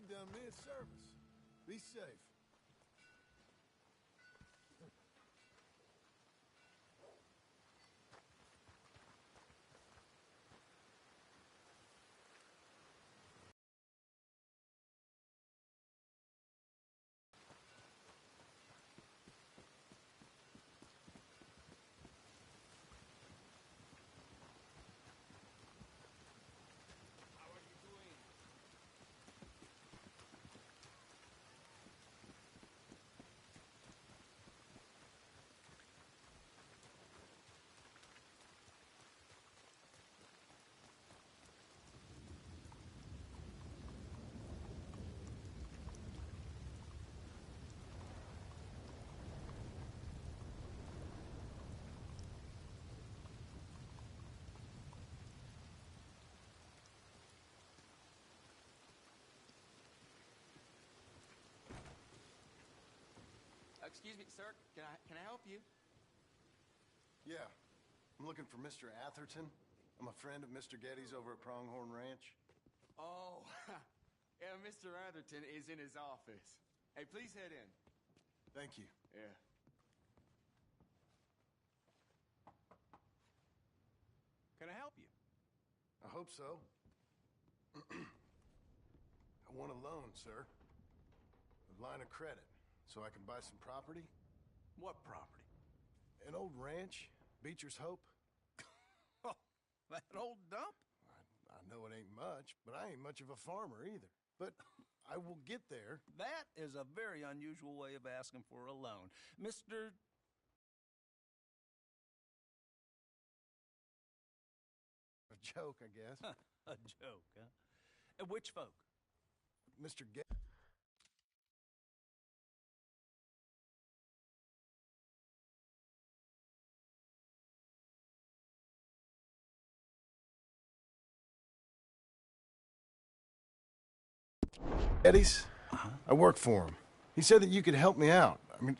You've done me a service. Be safe. Excuse me, sir. Can I help you? Yeah. I'm looking for Mr. Atherton. I'm a friend of Mr. Getty's over at Pronghorn Ranch. Oh, yeah, Mr. Atherton is in his office. Hey, please head in. Thank you. Yeah. Can I help you? I hope so. I want a loan, sir. A line of credit, so I can buy some property. What property? An old ranch, Beecher's Hope. That old dump? I know it ain't much, but I ain't much of a farmer either. But I will get there. That is a very unusual way of asking for a loan. Mr. A joke, I guess. A joke, huh? Which folk? Mr. Getty. Getty's? I work for him. He said that you could help me out. I mean,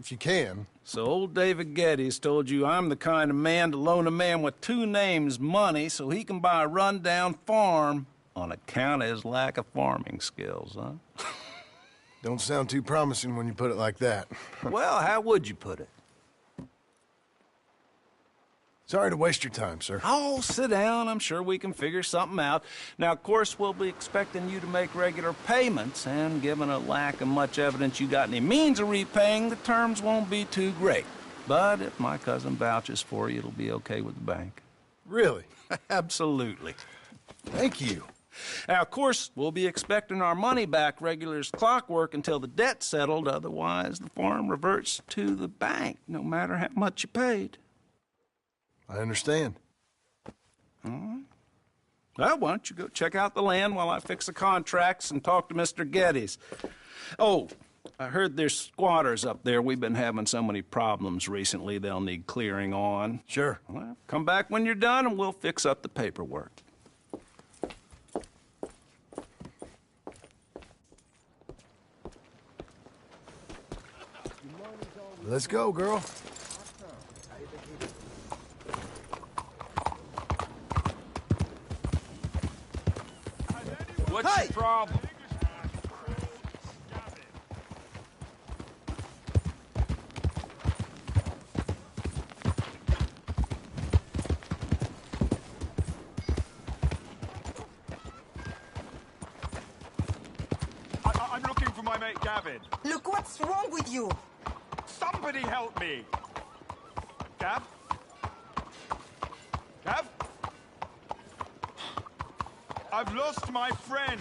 if you can. So old David Geddes told you I'm the kind of man to loan a man with two names money so he can buy a rundown farm on account of his lack of farming skills, huh? Don't sound too promising when you put it like that. Well, how would you put it? Sorry to waste your time, sir. Oh, sit down. I'm sure we can figure something out. Now, of course, we'll be expecting you to make regular payments, and given a lack of much evidence you got any means of repaying, the terms won't be too great. But if my cousin vouches for you, it'll be okay with the bank. Really? Absolutely. Thank you. Now, of course, we'll be expecting our money back regular as clockwork until the debt's settled. Otherwise, the farm reverts to the bank, no matter how much you paid. I understand. All right. Well, why don't you go check out the land while I fix the contracts and talk to Mr. Geddes. Oh, I heard there's squatters up there. We've been having so many problems recently, they'll need clearing on. Sure. Well, come back when you're done and we'll fix up the paperwork. Let's go, girl. What's your problem? I'm looking for my mate Gavin. Look, what's wrong with you? Somebody help me! Gav? Gav? I've lost my friend!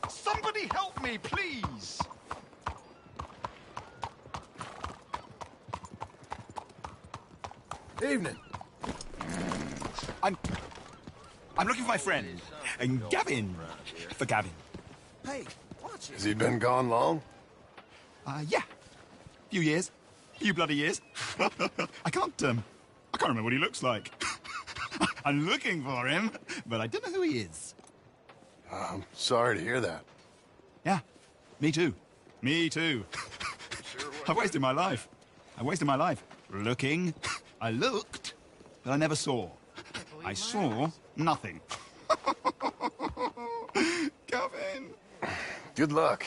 Somebody help me, please! Evening. I'm looking for my friend. And Gavin. For Gavin. Hey, watch it. Has he been gone long? Yeah. Few years. Few bloody years. I can't remember what he looks like. I'm looking for him, but I don't know who he is. I'm sorry to hear that. Yeah, me too. Me too. I've wasted my life. Looking. I looked, but I never saw. I saw nothing. Gavin. Good luck.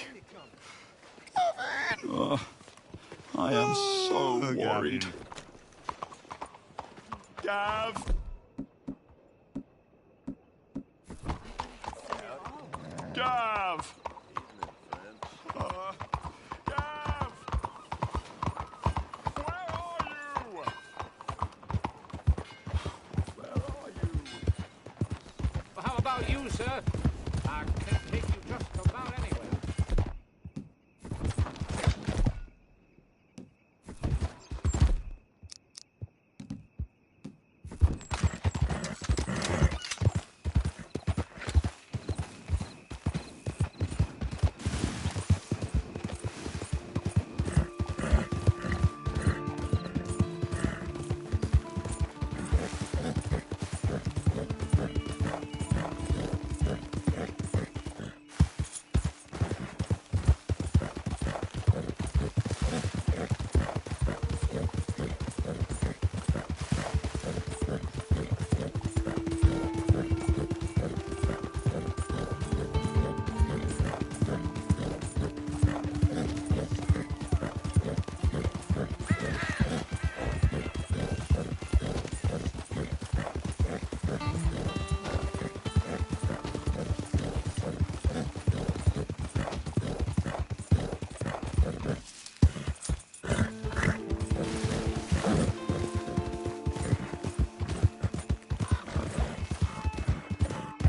I am so worried. Gav! Gav! Gav! Where are you? How about you, sir? I can take you just about anywhere.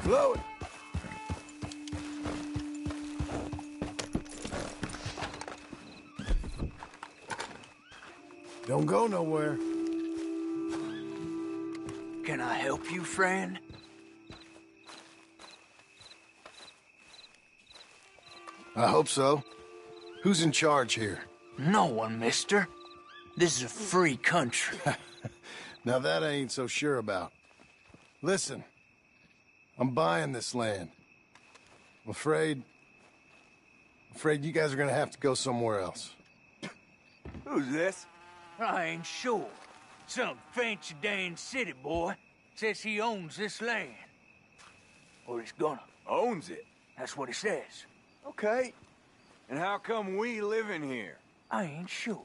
Blow it. Don't go nowhere. Can I help you, friend? I hope so. Who's in charge here? No one, mister. This is a free country. Now that I ain't so sure about. Listen, I'm buying this land. I'm afraid you guys are gonna have to go somewhere else. Who's this? I ain't sure. Some fancy Dan city boy says he owns this land. Or he's gonna. Owns it. That's what he says. Okay. And how come we live in here? I ain't sure.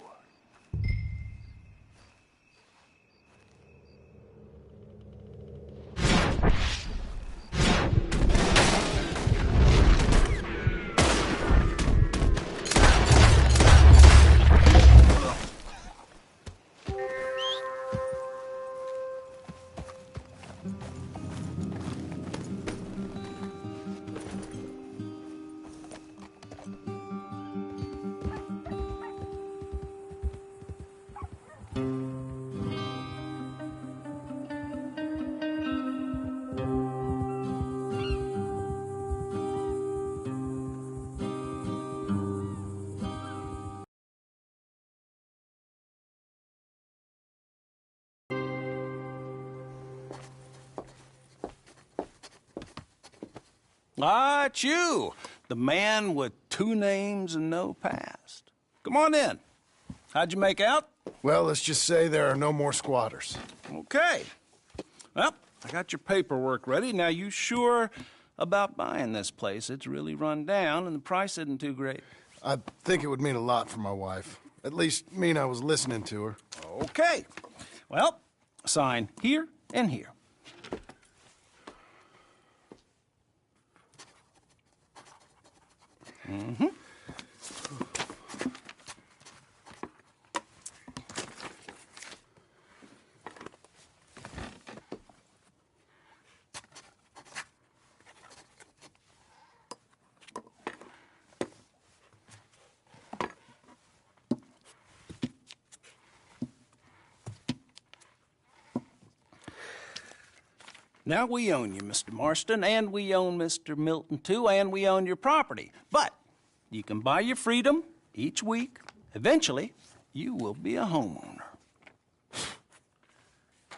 Ah, it's you, the man with 2 names and no past. Come on in. How'd you make out? Well, let's just say there are no more squatters. Okay. Well, I got your paperwork ready. Now, you sure about buying this place? It's really run down, and the price isn't too great. I think it would mean a lot for my wife. At least mean I was listening to her. Okay. Well, sign here and here. Mm-hmm. Now we own you, Mr. Marston, and we own Mr. Milton, too, and we own your property. But you can buy your freedom each week. Eventually, you will be a homeowner.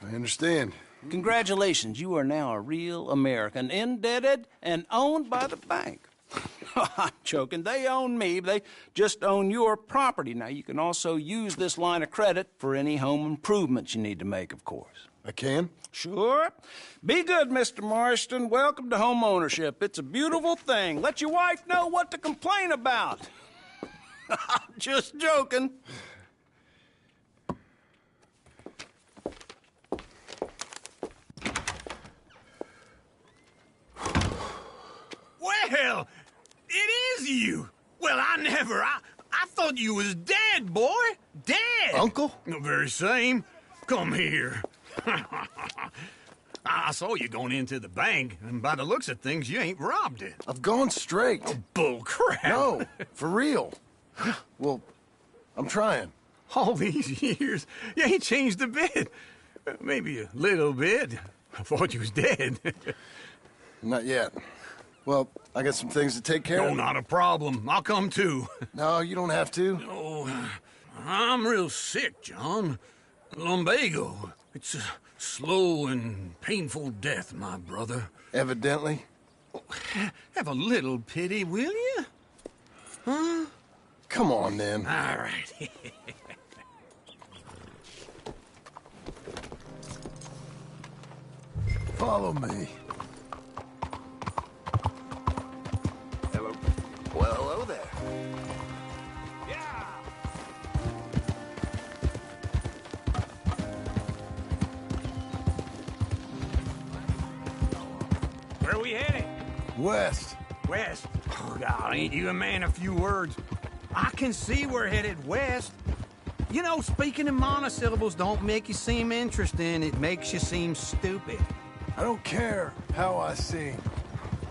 I understand. Congratulations, you are now a real American, indebted and owned by the bank. I'm joking. They own me. They just own your property. Now, you can also use this line of credit for any home improvements you need to make, of course. I can? Sure. Be good, Mr. Marston. Welcome to home ownership. It's a beautiful thing. Let your wife know what to complain about. Just joking. Well, it is you. Well, I thought you was dead, boy. Dead. Uncle? The very same. Come here. I saw you going into the bank, and by the looks of things, you ain't robbed it. I've gone straight. Bull crap. No, for real. Well, I'm trying. All these years, you ain't changed a bit. Maybe a little bit. I thought you was dead. Not yet. Well, I got some things to take care No, of. not a problem. I'll come too. No, you don't have to. Oh, I'm real sick, John. Lumbago. It's a slow and painful death, my brother. Evidently. Have a little pity, will you? Huh? Come on, then. All right. Follow me. Hello. Well, hello there. Yeah. Where are we headed? West. West. Oh, God, ain't you a man of few words? I can see we're headed west. You know, speaking in monosyllables don't make you seem interesting. It makes you seem stupid. I don't care how I sing.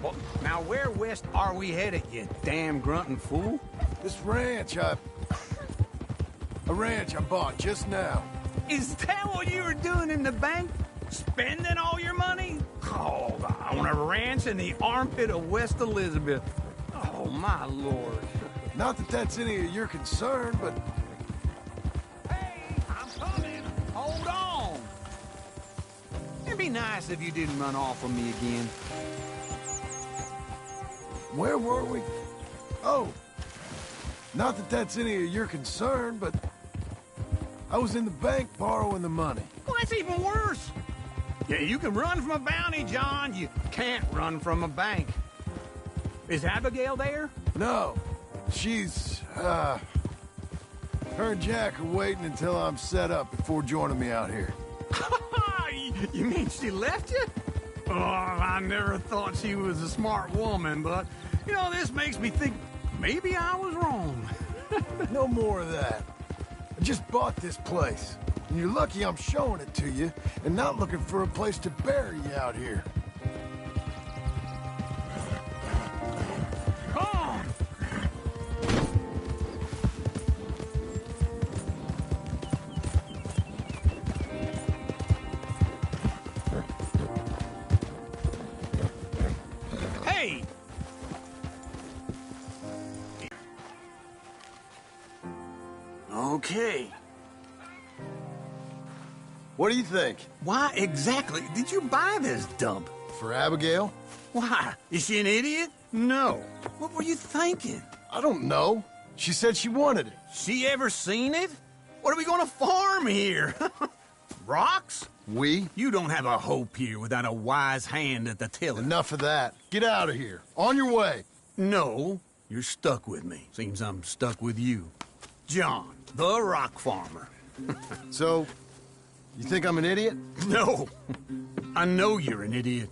Well, now where west are we headed, you damn grunting fool? This ranch I bought just now. Is that what you were doing in the bank? Spending all your money? Oh, on a ranch in the armpit of West Elizabeth. Oh, my lord. Not that that's any of your concern, but Hey, I'm coming. Hold on. It'd be nice if you didn't run off on me again. where were we? Oh, not that that's any of your concern, but I was in the bank borrowing the money. Well, that's even worse. Yeah, you can run from a bounty, John. You can't run from a bank. Is Abigail there? No, she's, her and Jack are waiting until I'm set up before joining me out here. You mean she left you? Oh, I never thought she was a smart woman, but, you know, this makes me think maybe I was wrong. No more of that. I just bought this place, and you're lucky I'm showing it to you and not looking for a place to bury you out here. Come on! Hey! Okay. What do you think? Why exactly did you buy this dump? For Abigail? Why? Is she an idiot? No. What were you thinking? I don't know. She said she wanted it. She ever seen it? What are we gonna farm here? Rocks? We? You don't have a hope here without a wise hand at the tiller. Enough of that. Get out of here. On your way. No, you're stuck with me. Seems I'm stuck with you. John, the rock farmer. So, you think I'm an idiot? No, I know you're an idiot.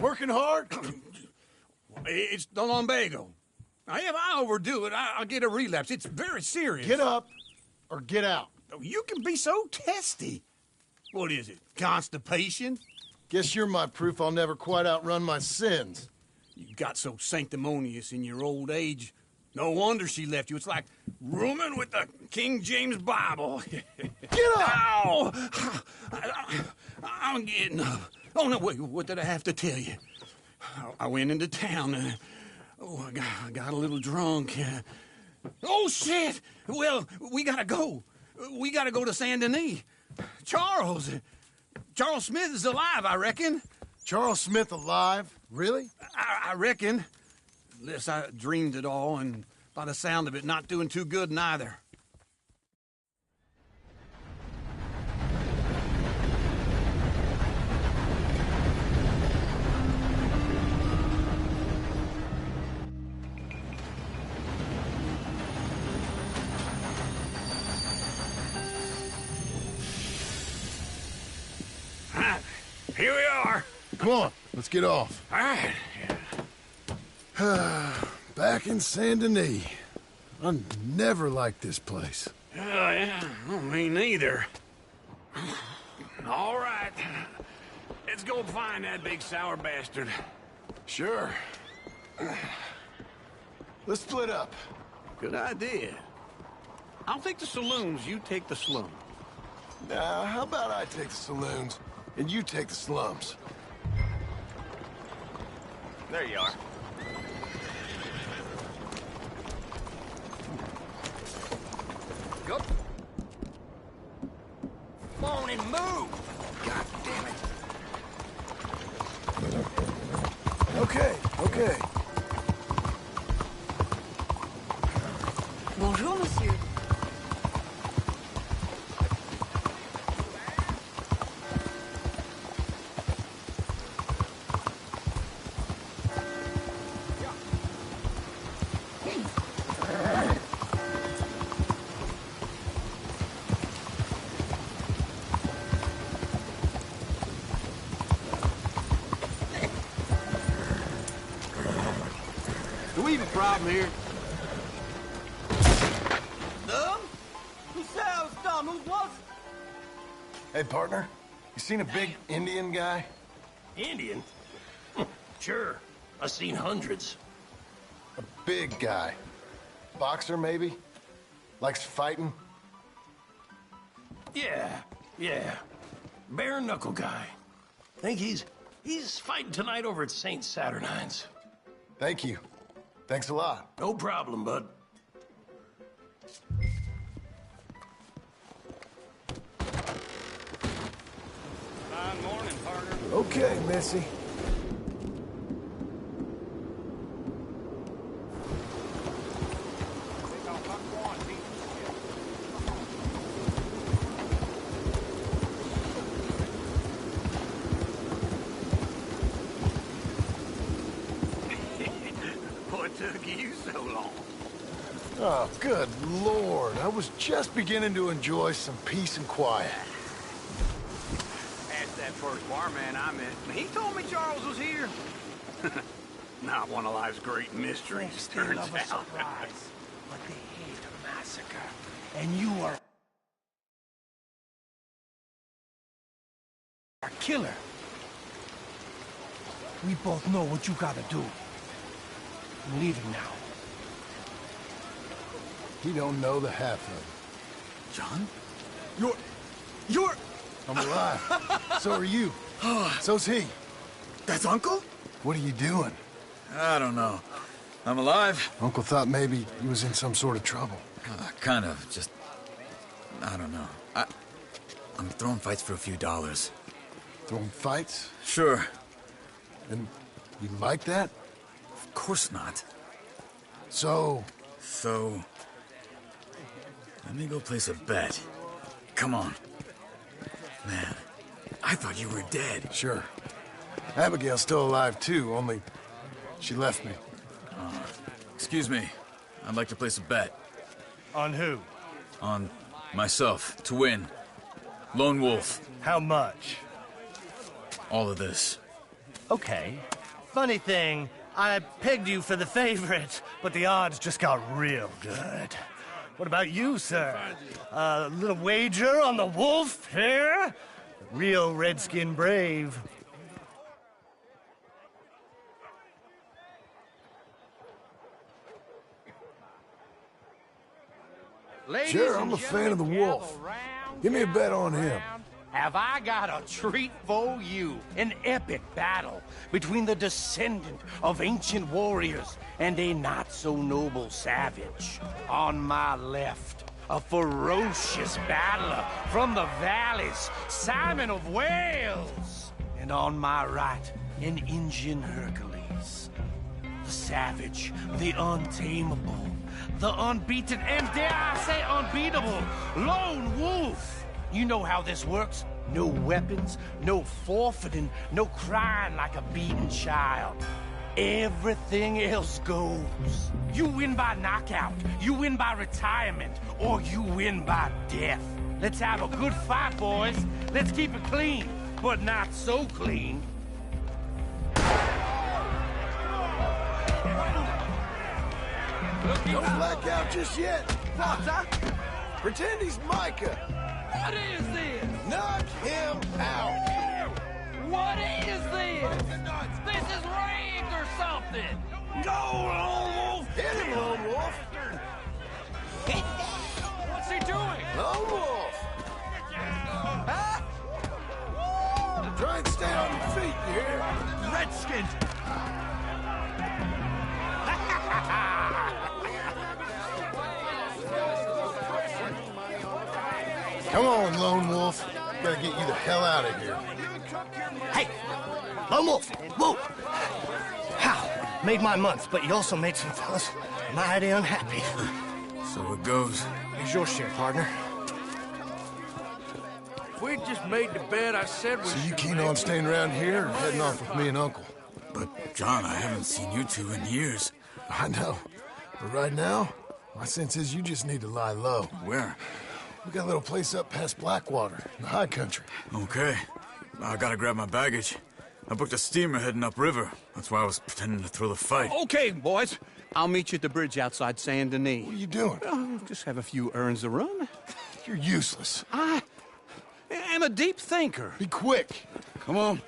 Working hard? It's the lumbago. Now, if I overdo it, I'll get a relapse. It's very serious. Get up or get out. You can be so testy. What is it, constipation? Guess you're my proof I'll never quite outrun my sins. You got so sanctimonious in your old age. No wonder she left you. It's like rooming with the King James Bible. Get up! Ow! I'm getting up. Oh, no, wait, what did I have to tell you? I went into town and... I got a little drunk. Oh, shit! Well, we gotta go. We gotta go to Saint Denis. Charles Smith is alive, I reckon. Charles Smith alive? Really? I reckon. Unless I dreamed it all, and by the sound of it, not doing too good neither. Here we are. Come on, let's get off. All right. Back in Saint Denis. I never liked this place. Yeah, well, me neither. All right. Let's go find that big sour bastard. Sure. Let's split up. Good idea. I'll take the saloons, you take the slum. Now, how about I take the saloons and you take the slums? There you are. Go. Come on and move! God damn it. Okay. Bonjour, monsieur. Do we have a problem here? Hey, partner, you seen a big Indian guy? Indian? Sure. I've seen hundreds. A big guy. Boxer, maybe? Likes fighting? Yeah. Bare knuckle guy. Think he's fighting tonight over at St. Saturnine's. Thank you. Thanks a lot. No problem, bud. Fine morning, partner. Okay, Missy. What took you so long? Oh, good Lord. I was just beginning to enjoy some peace and quiet. Asked that first barman I met. He told me Charles was here. Not one of life's great mysteries, They turns love a out. surprise, but they hate a massacre. And you are a killer. We both know what you gotta do. I'm leaving now. He don't know the half of it. John? You're... I'm alive. So are you. So's he. That's Uncle? What are you doing? I don't know. I'm alive. Uncle thought maybe he was in some sort of trouble. Kind of. Just... I don't know. I'm throwing fights for a few dollars. Throwing fights? Sure. And you like that? Of course not. So, let me go place a bet. Come on. Man, I thought you were dead. sure. Abigail's still alive too, only she left me. Excuse me. I'd like to place a bet. On who? On myself, to win. Lone Wolf. How much? All of this. Okay. Funny thing, I pegged you for the favorite, but the odds just got real good. What about you, sir? A little wager on the wolf here? Real redskin brave. Ladies Sure, and I'm a fan of the gentlemen, wolf. gather round, Give me a gather bet on him. round. Have I got a treat for you? An epic battle between the descendant of ancient warriors and a not-so-noble savage. On my left, a ferocious battler from the valleys, Simon of Wales. And on my right, an Indian Hercules. The savage, the untamable, the unbeaten, and dare I say unbeatable, Lone Wolf. You know how this works. No weapons, no forfeiting, no crying like a beaten child. Everything else goes. You win by knockout, you win by retirement, or you win by death. Let's have a good fight, boys. Let's keep it clean, but not so clean. Don't black out just yet. Potter, pretend he's Micah. What is this? Knock him out. What is this? This is rigged or something. Go, Lone Wolf! Hit him, Lone Wolf. What's he doing? Lone Wolf. Try and stay on your feet, you hear? Redskin! Come on, Lone Wolf. Gotta get you the hell out of here. Hey! Lone Wolf! Whoa! How? Made my month, but you also made some fellas mighty unhappy. So it goes. Here's your share, partner. If we just made the bed I said we So you keen on staying around here or heading off with me and Uncle? But, John, I haven't seen you two in years. I know. But right now, my sense is you just need to lie low. Where? We got a little place up past Blackwater, in the high country. Okay. I gotta grab my baggage. I booked a steamer heading upriver. That's why I was pretending to throw the fight. Okay, boys. I'll meet you at the bridge outside Saint Denis. What are you doing? Oh, just have a few errands to run. You're useless. I am a deep thinker. Be quick. Come on.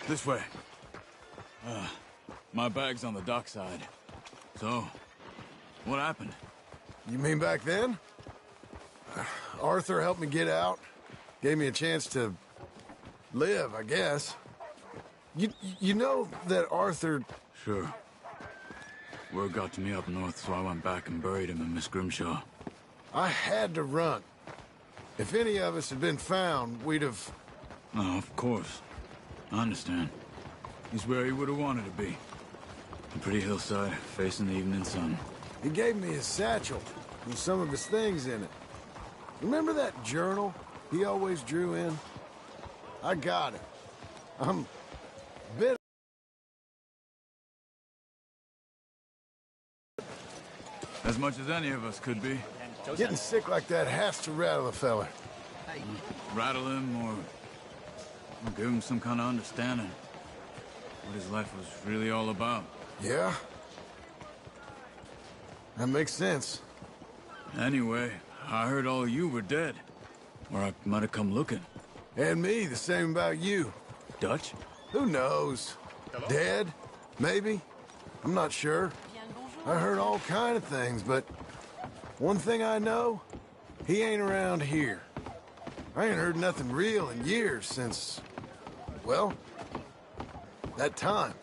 This way. My bag's on the dockside. So, what happened? You mean back then? Arthur helped me get out. Gave me a chance to live, I guess. You know that Arthur... Sure. Word got to me up north, so I went back and buried him in Miss Grimshaw. I had to run. If any of us had been found, we'd have... Oh, of course. I understand. He's where he would have wanted to be. A pretty hillside, facing the evening sun. He gave me his satchel with some of his things in it. Remember that journal he always drew in? I got it. I'm a bit... As much as any of us could be. Getting sick like that has to rattle a fella. Rattle him or give him some kind of understanding. What his life was really all about. Yeah? That makes sense. Anyway, I heard all you were dead. Or I might have come looking. And me, the same about you. Dutch? Who knows? Dead? Maybe? I'm not sure. I heard all kind of things, but one thing I know, he ain't around here. I ain't heard nothing real in years since, well, that time.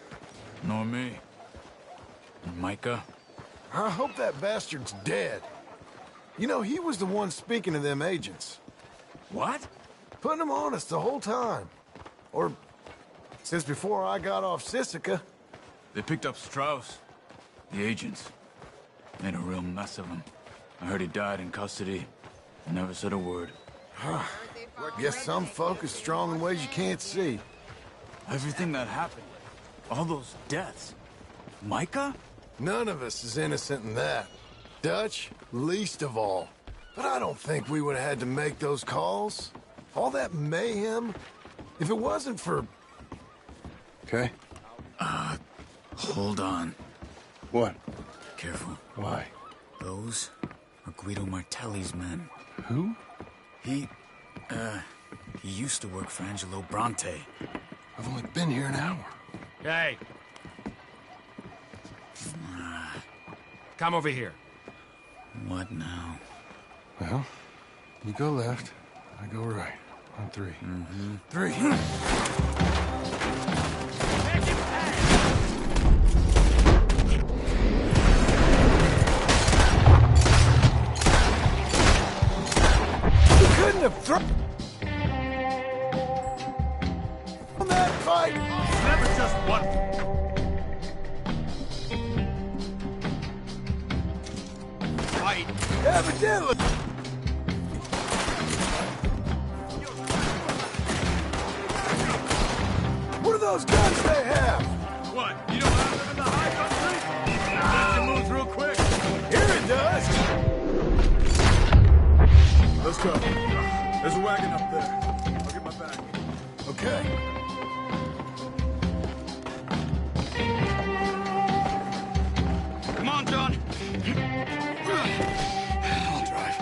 Nor me. And Micah? I hope that bastard's dead. You know, he was the one speaking to them agents. What? Putting them on us the whole time. Or since before I got off Sisika. They picked up Strauss. The agents. Made a real mess of him. I heard he died in custody. Never said a word. Guess some folk is strong in ways you can't see. Everything that happened. All those deaths. Micah? None of us is innocent in that. Dutch, least of all. But I don't think we would have had to make those calls. All that mayhem? If it wasn't for... Okay. Hold on. What? Careful. Why? Those are Guido Martelli's men. Who? He used to work for Angelo Bronte. I've only been here an hour. Hey. Come over here. What now? Well, you go left, I go right. On three. Mm-hmm. Three. You couldn't have thrown that fight. It's never just one. Fight. Evidently. What are those guns they have? What? You don't have them in the high country? That moves real quick. Here it does. Let's go. There's a wagon up there. I'll get my bag. Okay. Come on, John. I'll drive.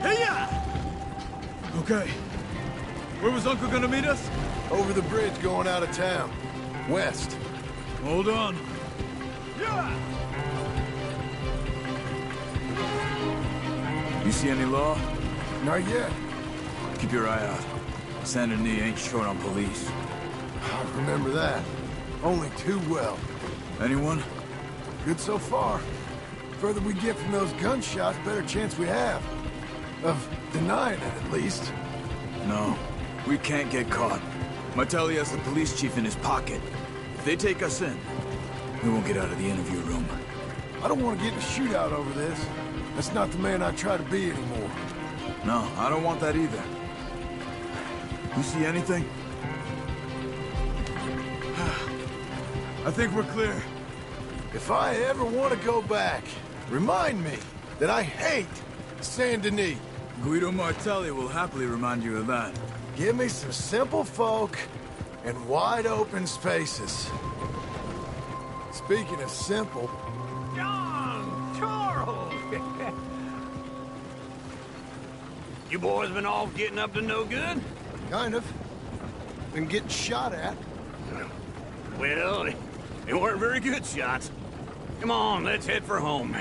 Hey-ya! Okay. Where was Uncle gonna meet us? Over the bridge going out of town. West. Hold on. Yeah! You see any law? Not yet. Keep your eye out. Saint Denis ain't short on police. I remember that. Only too well. Anyone? Good so far. Further we get from those gunshots, better chance we have. Of denying it, at least. No. We can't get caught. Martelli has the police chief in his pocket. If they take us in, we won't get out of the interview room. I don't want to get in a shootout over this. That's not the man I try to be anymore. No, I don't want that either. You see anything? I think we're clear. If I ever want to go back, remind me that I hate Saint Denis. Guido Martelli will happily remind you of that. Give me some simple folk and wide open spaces. Speaking of simple... John! Charles! You boys been all getting up to no good? Kind of. Been getting shot at. Well, they weren't very good shots. Come on, let's head for home.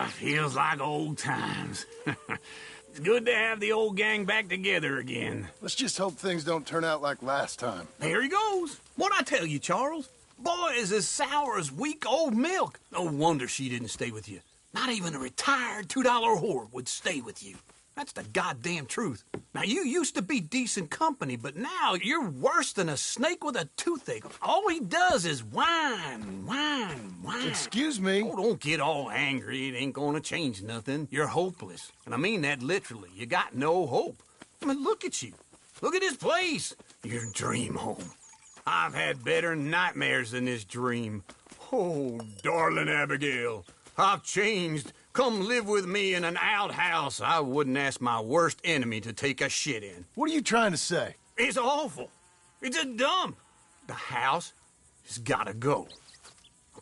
Feels like old times. It's good to have the old gang back together again. Let's just hope things don't turn out like last time. Here he goes. What'd I tell you, Charles? Boy is as sour as week-old milk. No wonder she didn't stay with you. Not even a retired $2 whore would stay with you. That's the goddamn truth. Now, you used to be decent company, but now you're worse than a snake with a toothache. All he does is whine, whine, whine. Excuse me? Oh, don't get all angry. It ain't gonna change nothing. You're hopeless. And I mean that literally. You got no hope. I mean, look at you. Look at this place. Your dream home. I've had better nightmares than this dream. Oh, darling Abigail, I've changed. Come live with me in an outhouse I wouldn't ask my worst enemy to take a shit in. What are you trying to say? It's awful. It's a dump. The house has gotta go.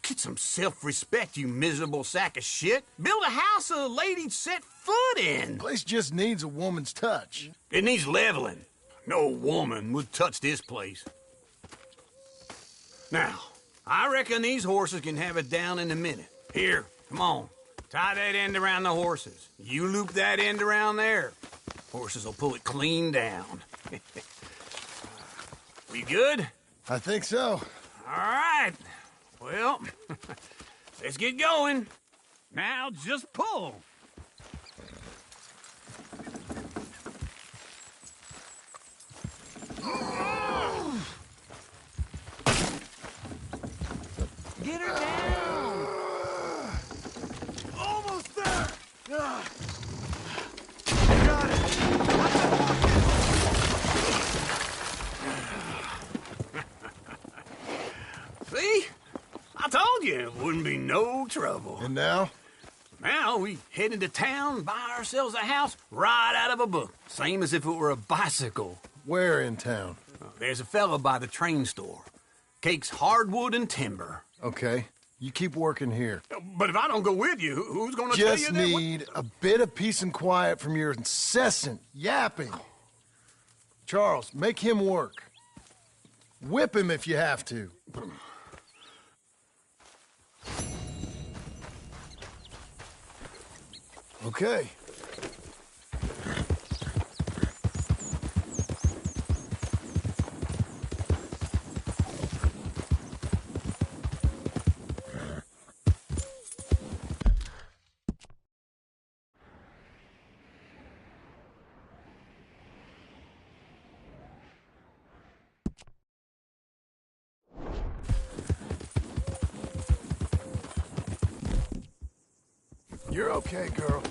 Get some self-respect, you miserable sack of shit. Build a house a lady'd set foot in. The place just needs a woman's touch. It needs leveling. No woman would touch this place. Now, I reckon these horses can have it down in a minute. Here, come on. Tie that end around the horses. You loop that end around there. Horses will pull it clean down. We good? I think so. All right. Well, let's get going. Now just pull. Get her down. Almost there. Got it. See? I told you it wouldn't be no trouble. And now? Now we head into town, buy ourselves a house right out of a book. Same as if it were a bicycle. Where in town? There's a fella by the train store. Cakes hardwood and timber. Okay. You keep working here. But if I don't go with you, who's gonna tell you Just that? need a bit of peace and quiet from your incessant yapping. Charles, make him work. Whip him if you have to. Okay. You're okay, girl.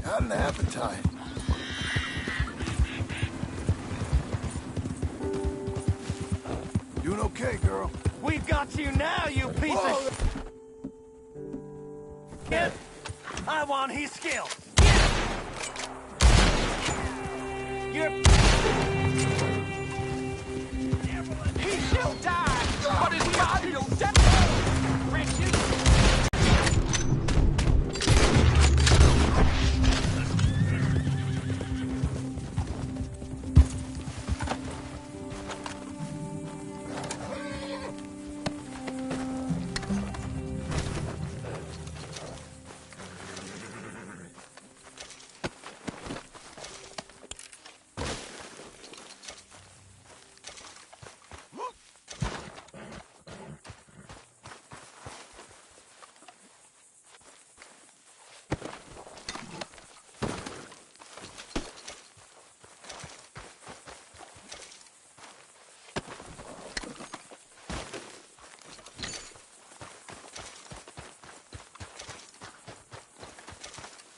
Got an appetite. Doing okay, girl. We've got you now, you piece Whoa. of shit! I want his skill! You're... He shall die, but his body will die. Wretches.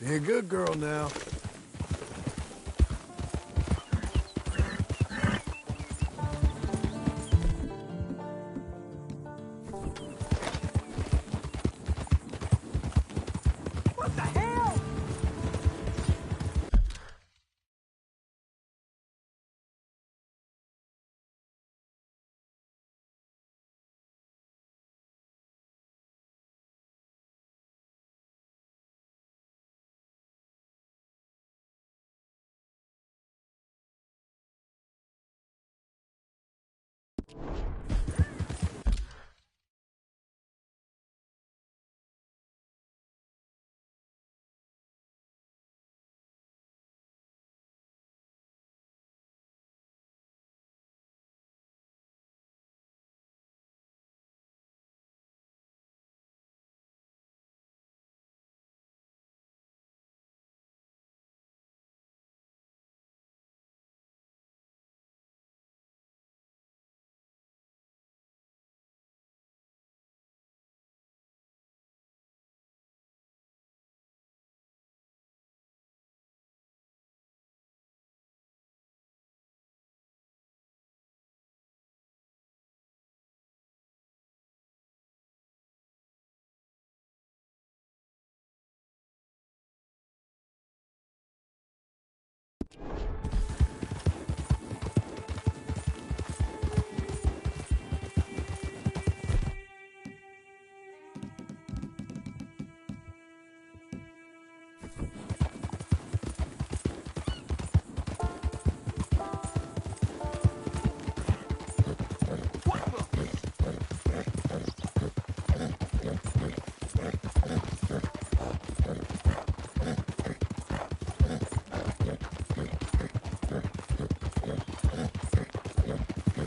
Be a good girl now.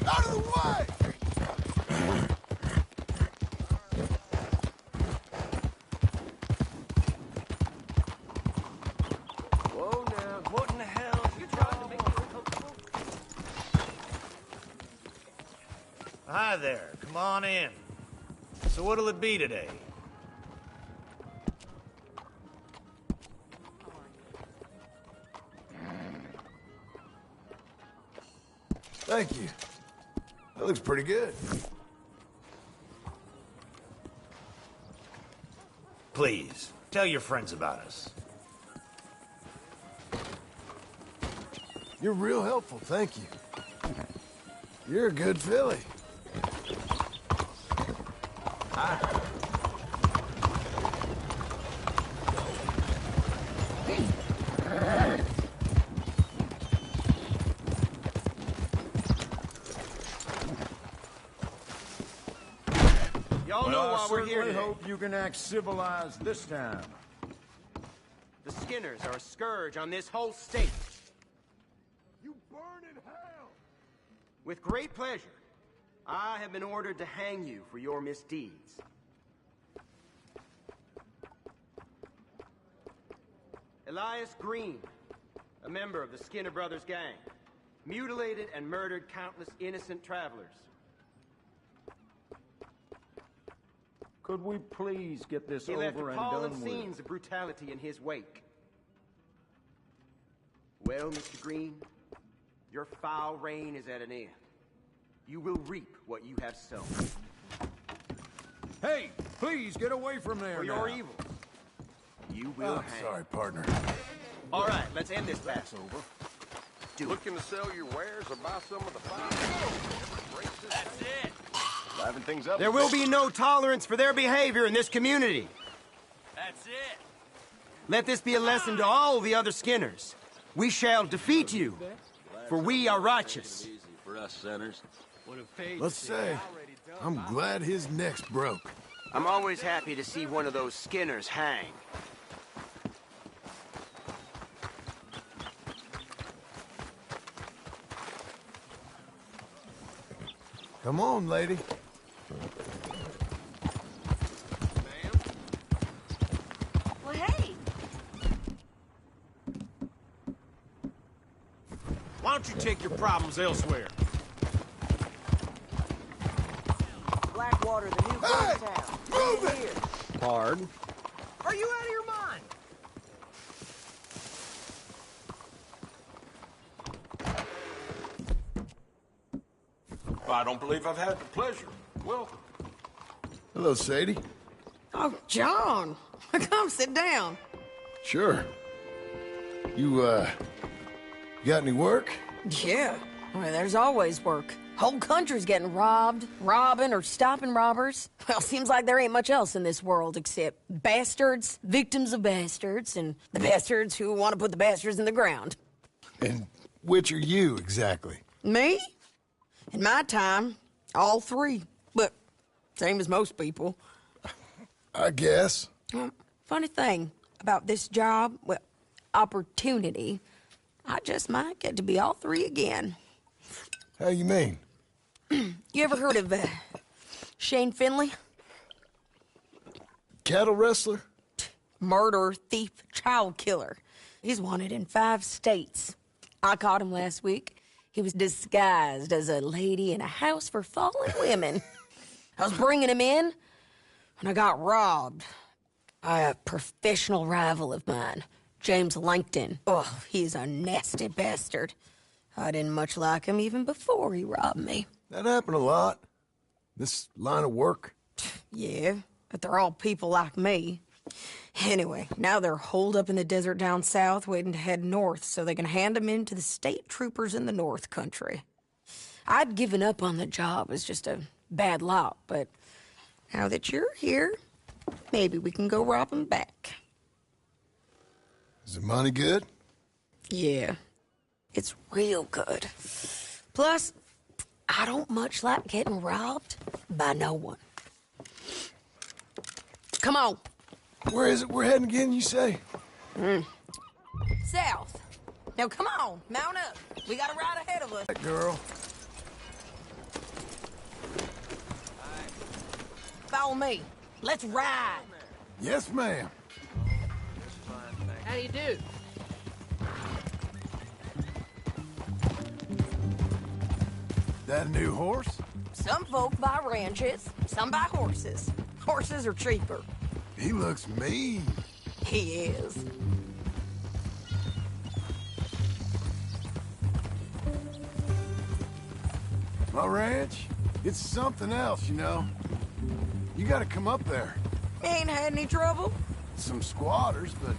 Out of the way! Whoa, now, what in the hell? You trying to make me uncomfortable? Hi there. Come on in. So what'll it be today? Thank you. That looks pretty good. Please, tell your friends about us. You're real helpful, thank you. You're a good filly. Y'all know why we're here I today. hope you can act civilized this time. The Skinners are a scourge on this whole state. You burn in hell! With great pleasure, I have been ordered to hang you for your misdeeds. Elias Green, a member of the Skinner Brothers gang, mutilated and murdered countless innocent travelers. Could we please get this He left over and appalling done with? scenes of brutality in his wake. Well, Mr. Green, your foul reign is at an end. You will reap what you have sown. Hey, please get away from there For now. your evils, you will I'm hang. sorry, partner. All right, let's end this Passover. Looking to sell your wares or buy some of the fine? That's it. Liven things up. There will be no tolerance for their behavior in this community. That's it. Let this be a lesson to all the other Skinners. We shall defeat you, for we are righteous. Easy for us sinners. Let's say, I'm glad his neck's broke. I'm always happy to see one of those Skinners hang. Come on, lady. Well, hey. Why don't you take your problems elsewhere? Blackwater, the new Hey! ghost town. Move Right it! here. Pard. Are you out of your mind? I don't believe I've had the pleasure. Welcome. Hello, Sadie. Oh, John. Come sit down. Sure. You got any work? Yeah. Well, there's always work. Whole country's getting robbed, robbing, or stopping robbers. Well, seems like there ain't much else in this world except bastards, victims of bastards, and the bastards who want to put the bastards in the ground. And which are you, exactly? Me? In my time, all three. But same as most people. I guess. Funny thing about this job, well, opportunity, I just might get to be all three again. How you mean? You ever heard of Shane Finley? Cattle wrestler? Murderer, thief, child killer. He's wanted in 5 states. I caught him last week. He was disguised as a lady in a house for fallen women. I was bringing him in, and I got robbed by a professional rival of mine, James Langton. Oh, he's a nasty bastard. I didn't much like him even before he robbed me. That happened a lot. This line of work. Yeah, but they're all people like me. Anyway, now they're holed up in the desert down south, waiting to head north so they can hand them in to the state troopers in the North Country. I'd given up on the job as just a bad lot, but now that you're here, maybe we can go rob them back. Is the money good? Yeah, it's real good. Plus, I don't much like getting robbed by no one. Come on. Where is it we're heading again, you say? South. Now, come on, mount up. We got a ride ahead of us. That girl. Follow me. Let's ride. Yes, ma'am. How do you do? That a new horse? Some folk buy ranches, some buy horses. Horses are cheaper. He looks mean. He is. My ranch, it's something else, you know. You gotta come up there. Ain't had any trouble? Some squatters, but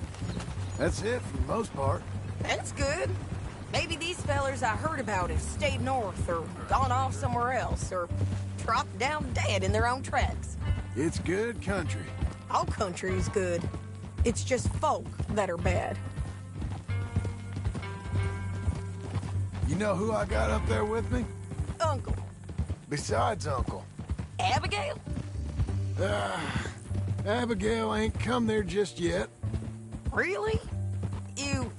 that's it for the most part. That's good. Maybe these fellers I heard about have stayed north or gone off somewhere else or dropped down dead in their own tracks. It's good country. All country is good. It's just folk that are bad. You know who I got up there with me? Uncle. Besides Uncle. Abigail? Abigail ain't come there just yet. Really? You,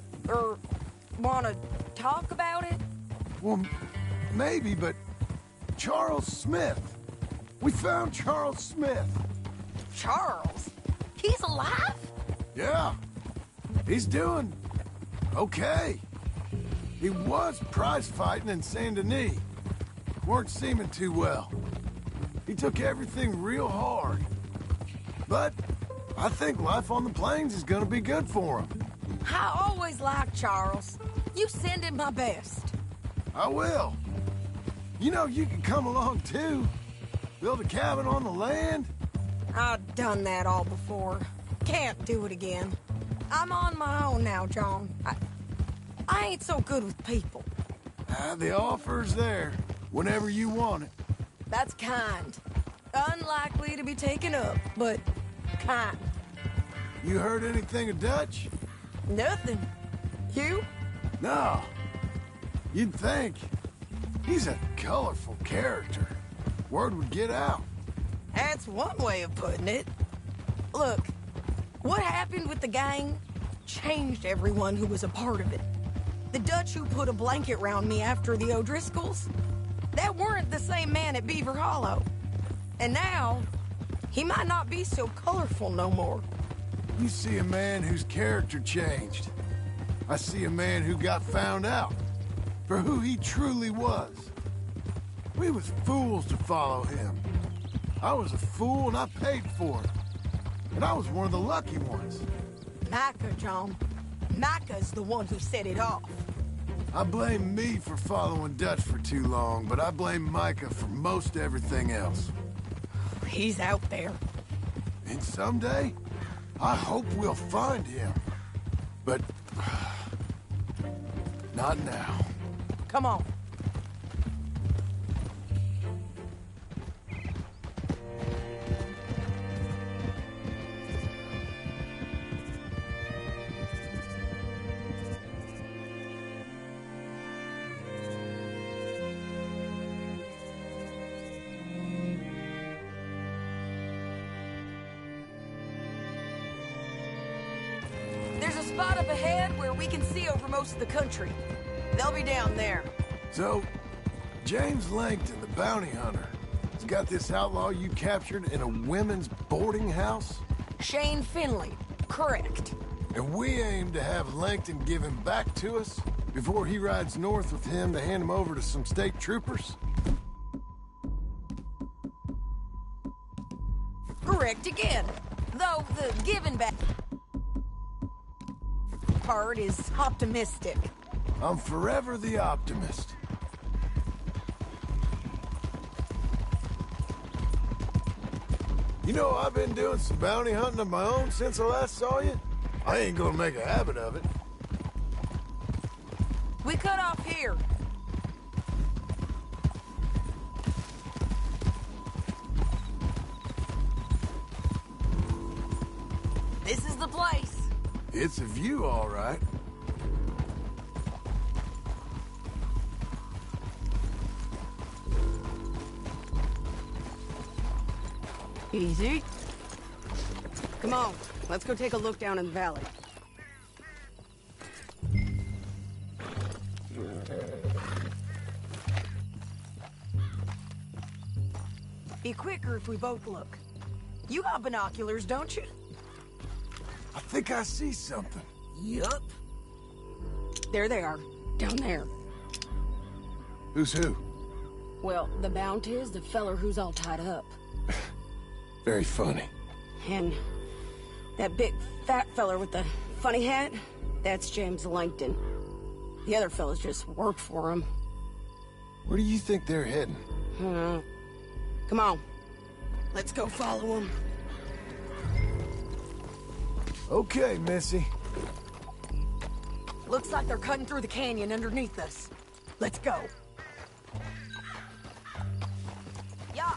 wanna talk about it? Well, maybe, but Charles Smith. We found Charles Smith. Charles? He's alive? Yeah. He's doing okay. He was prize fighting in Saint Denis. Weren't seeming too well. He took everything real hard. But I think life on the plains is gonna be good for him. I always liked Charles. You send him my best. I will. You know, you can come along too. Build a cabin on the land. I've done that all before. Can't do it again. I'm on my own now, John. I ain't so good with people. The offer's there, whenever you want it. That's kind. Unlikely to be taken up, but kind. You heard anything of Dutch? Nothing. You? No. You'd think. He's a colorful character. Word would get out. That's one way of putting it. Look, what happened with the gang changed everyone who was a part of it. The Dutch who put a blanket round me after the O'Driscolls, that weren't the same man at Beaver Hollow. And now, he might not be so colorful no more. You see a man whose character changed. I see a man who got found out for who he truly was. We was fools to follow him. I was a fool and I paid for it. And I was one of the lucky ones. Micah, John. Micah's the one who set it off. I blame me for following Dutch for too long, but I blame Micah for most everything else. He's out there. And someday, I hope we'll find him. But not now. Come on. There's a spot up ahead where we can see over most of the country. They'll be down there. So, James Langton, the bounty hunter, has got this outlaw you captured in a women's boarding house? Shane Finley, correct. And we aim to have Langton give him back to us before he rides north with him to hand him over to some state troopers? Correct again. Though the giving back part is optimistic. I'm forever the optimist. You know, I've been doing some bounty hunting of my own since I last saw you. I ain't gonna make a habit of it. We cut off here. This is the place. It's a view, all right. Easy. Come on, let's go take a look down in the valley. Be quicker if we both look. You got binoculars, don't you? I think I see something. Yup. There they are, down there. Who's who? Well, the bounty is the feller who's all tied up. Very funny. And that big fat feller with the funny hat, that's James Langton. The other fellas just work for him. Where do you think they're heading? Come on, let's go follow them. Okay, Missy. Looks like they're cutting through the canyon underneath us. Let's go. Yeah.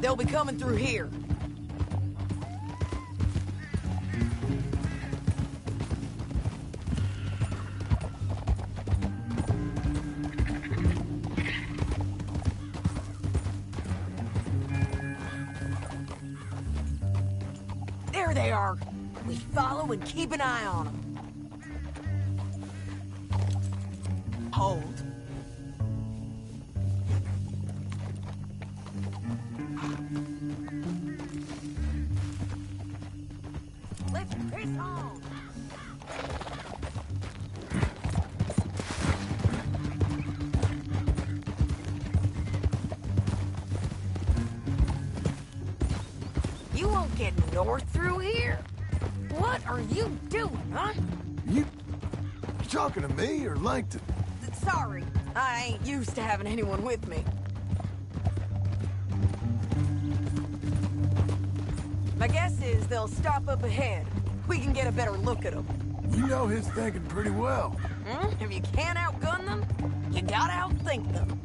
They'll be coming through here. There they are. We follow and keep an eye on them. Hold. Let's press on. You won't get north through here? What are you doing, huh? You talking to me or Langton? Sorry, I ain't used to having anyone with me. My guess is they'll stop up ahead. We can get a better look at them. You know his thinking pretty well. If you can't outgun them, you gotta outthink them.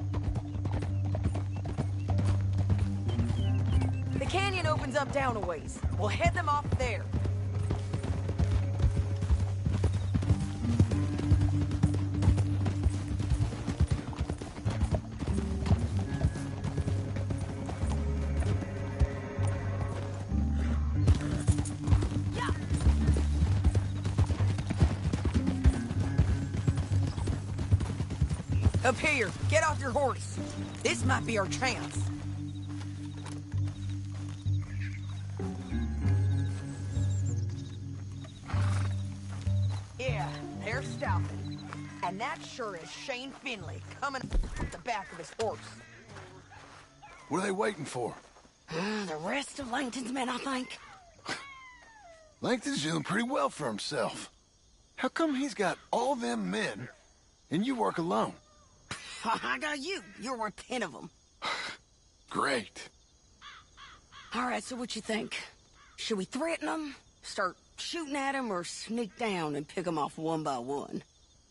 The canyon opens up down a ways. We'll head them off there. Up here, get off your horse. This might be our chance. Yeah, they're stopping. And that sure is Shane Finley coming up the back of his horse. What are they waiting for? The rest of Langton's men, I think. Langton's doing pretty well for himself. How come he's got all them men and you work alone? I got you. You're worth 10 of them. Great. All right, so what you think? Should we threaten them, start shooting at them, or sneak down and pick them off one by one?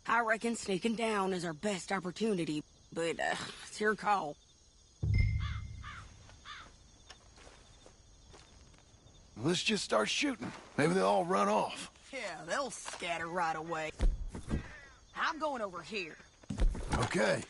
I reckon sneaking down is our best opportunity, but it's your call. Let's just start shooting. Maybe they'll all run off. Yeah, they'll scatter right away. I'm going over here. Okay.